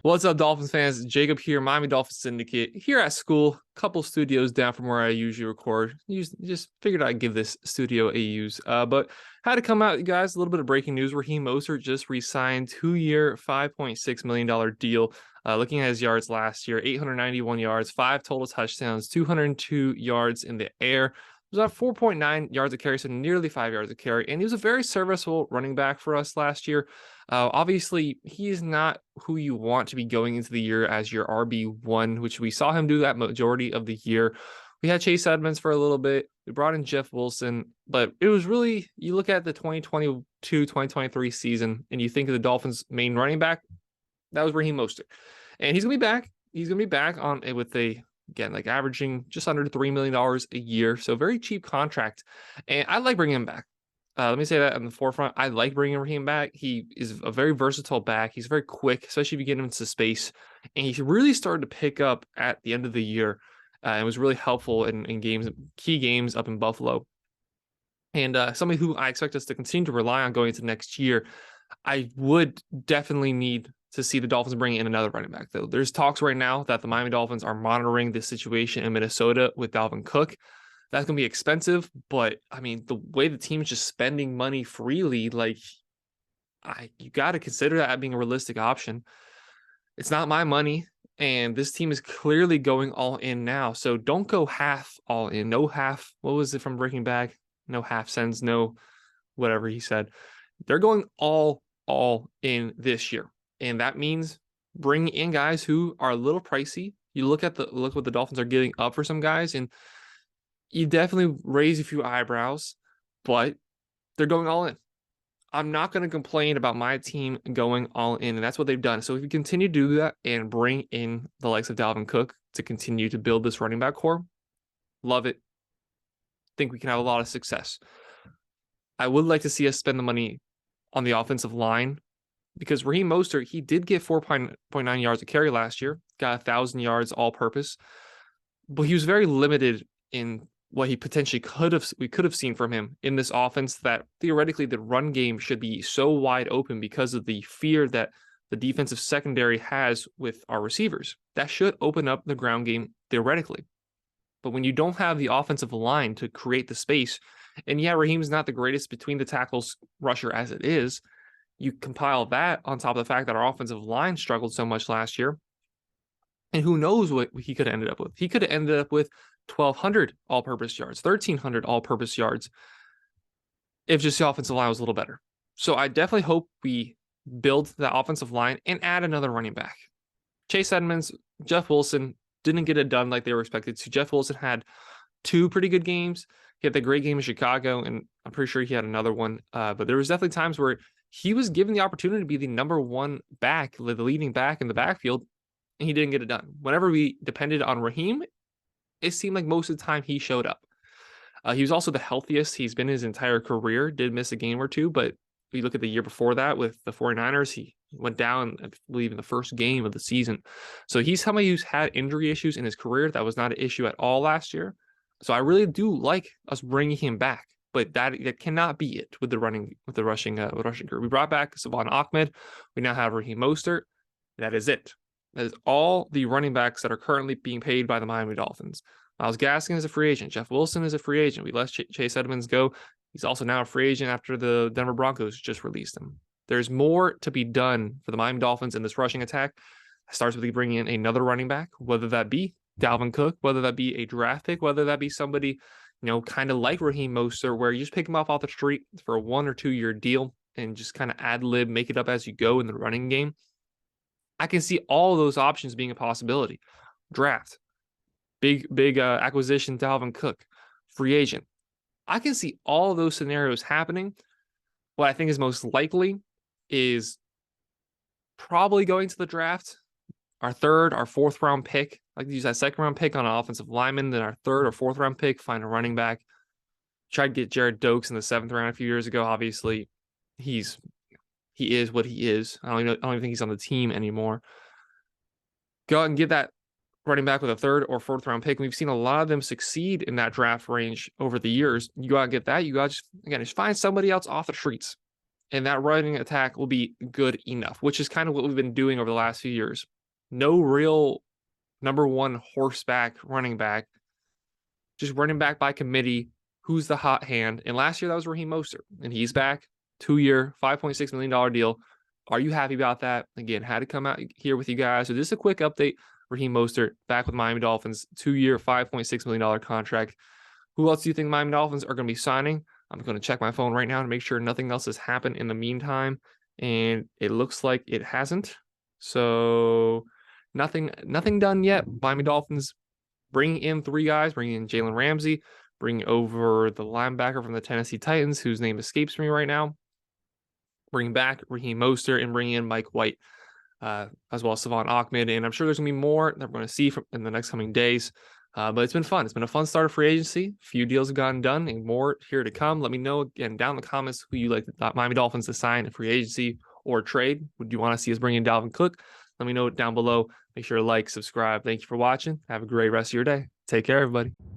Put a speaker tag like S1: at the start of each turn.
S1: What's up, Dolphins fans? Jacob here, Miami Dolphins Syndicate, here at school, couple studios down from where I usually record. Just figured I'd give this studio a use. But had to come out, you guys, a little bit of breaking news. Raheem Mostert just re-signed 2-year, $5.6 million deal. Looking at his yards last year, 891 yards, 5 total touchdowns, 202 yards in the air. It was about 4.9 yards a carry, so nearly 5 yards a carry. And he was a very serviceable running back for us last year. Obviously, he's not who you want to be going into the year as your RB1, which we saw him do that majority of the year. We had Chase Edmonds for a little bit. We brought in Jeff Wilson, but it was really, you look at the 2022-2023 season and you think of the Dolphins' main running back, that was Raheem Mostert. And he's going to be back. He's going to be back on with again, like averaging just under $3 million a year. So very cheap contract. And I like bringing him back. Let me say that on the forefront. I like bringing Raheem back. He is a very versatile back. He's very quick, especially if you get him into space. And he really started to pick up at the end of the year. And was really helpful in key games up in Buffalo. And somebody who I expect us to continue to rely on going into next year. I would definitely need to see the Dolphins bring in another running back, though. There's talks right now that the Miami Dolphins are monitoring this situation in Minnesota with Dalvin Cook. That's going to be expensive, but I mean, the way the team's just spending money freely, like, you got to consider that being a realistic option. It's not my money, and this team is clearly going all in now. So don't go half all in. No half. What was it from Breaking Bad? No half cents. No whatever he said. They're going all in this year, and that means bring in guys who are a little pricey. You look what the Dolphins are giving up for some guys, and you definitely raise a few eyebrows, but they're going all in. I'm not going to complain about my team going all in, and that's what they've done. So if we continue to do that and bring in the likes of Dalvin Cook to continue to build this running back core, love it. Think we can have a lot of success. I would like to see us spend the money on the offensive line because Raheem Mostert, he did get 4.9 yards a carry last year, got 1,000 yards all-purpose, but he was very limited in what he potentially we could have seen from him in this offense that theoretically the run game should be so wide open because of the fear that the defensive secondary has with our receivers. That should open up the ground game theoretically. But when you don't have the offensive line to create the space, and yeah, Raheem's not the greatest between the tackles rusher as it is, you compile that on top of the fact that our offensive line struggled so much last year, and who knows what he could have ended up with. He could have ended up with 1,200 all-purpose yards, 1,300 all-purpose yards if just the offensive line was a little better. So I definitely hope we build the offensive line and add another running back. Chase Edmonds, Jeff Wilson didn't get it done like they were expected to. Jeff Wilson had 2 pretty good games. He had the great game in Chicago, and I'm pretty sure he had another one. But there was definitely times where he was given the opportunity to be the number one back, the leading back in the backfield, and he didn't get it done. Whenever we depended on Raheem, it seemed like most of the time he showed up. He was also the healthiest he's been his entire career, did miss a game or two, but if you look at the year before that with the 49ers, he went down, I believe, in the first game of the season. So he's somebody who's had injury issues in his career. That was not an issue at all last year. So I really do like us bringing him back, but that cannot be it with the rushing group. We brought back Savon Ahmed. We now have Raheem Mostert. That is it. That is all the running backs that are currently being paid by the Miami Dolphins. Myles Gaskin is a free agent. Jeff Wilson is a free agent. We let Chase Edmonds go. He's also now a free agent after the Denver Broncos just released him. There's more to be done for the Miami Dolphins in this rushing attack. It starts with bringing in another running back, whether that be Dalvin Cook, whether that be a draft pick, whether that be somebody, kind of like Raheem Mostert, where you just pick him off the street for a 1 or 2 year deal and just kind of ad lib, make it up as you go in the running game. I can see all those options being a possibility. Draft, big acquisition, Dalvin Cook, free agent. I can see all those scenarios happening. What I think is most likely is probably going to the draft. Our 3rd, our 4th round pick. I like to use that 2nd round pick on an offensive lineman. Then our 3rd or 4th round pick, find a running back. Tried to get Jared Dokes in the 7th round a few years ago. Obviously, he is what he is. I don't even think he's on the team anymore. Go out and get that running back with a 3rd or 4th round pick. We've seen a lot of them succeed in that draft range over the years. You go out and get that. You got just find somebody else off the streets, and that running attack will be good enough, which is kind of what we've been doing over the last few years. no real number one horseback running back, just running back by committee. Who's the hot hand? And last year that was Raheem Mostert, and he's back, 2-year, $5.6 million deal. Are you happy about that? Again, had to come out here with you guys. So just a quick update. Raheem Mostert back with Miami Dolphins, 2-year, $5.6 million contract. Who else do you think Miami Dolphins are going to be signing? I'm going to check my phone right now to make sure nothing else has happened in the meantime. And it looks like it hasn't. So nothing done yet. Miami Dolphins bringing in 3 guys, bringing in Jalen Ramsey, bringing over the linebacker from the Tennessee Titans, whose name escapes me right now, bringing back Raheem Mostert, and bringing in Mike White, as well as Savon Ahmed. And I'm sure there's going to be more that we're going to see in the next coming days. But it's been fun. It's been a fun start of free agency. A few deals have gotten done and more here to come. Let me know again down in the comments who you like the Miami Dolphins to sign in free agency or trade. Would you want to see us bring in Dalvin Cook? Let me know down below. Make sure to like, subscribe. Thank you for watching. Have a great rest of your day. Take care, everybody.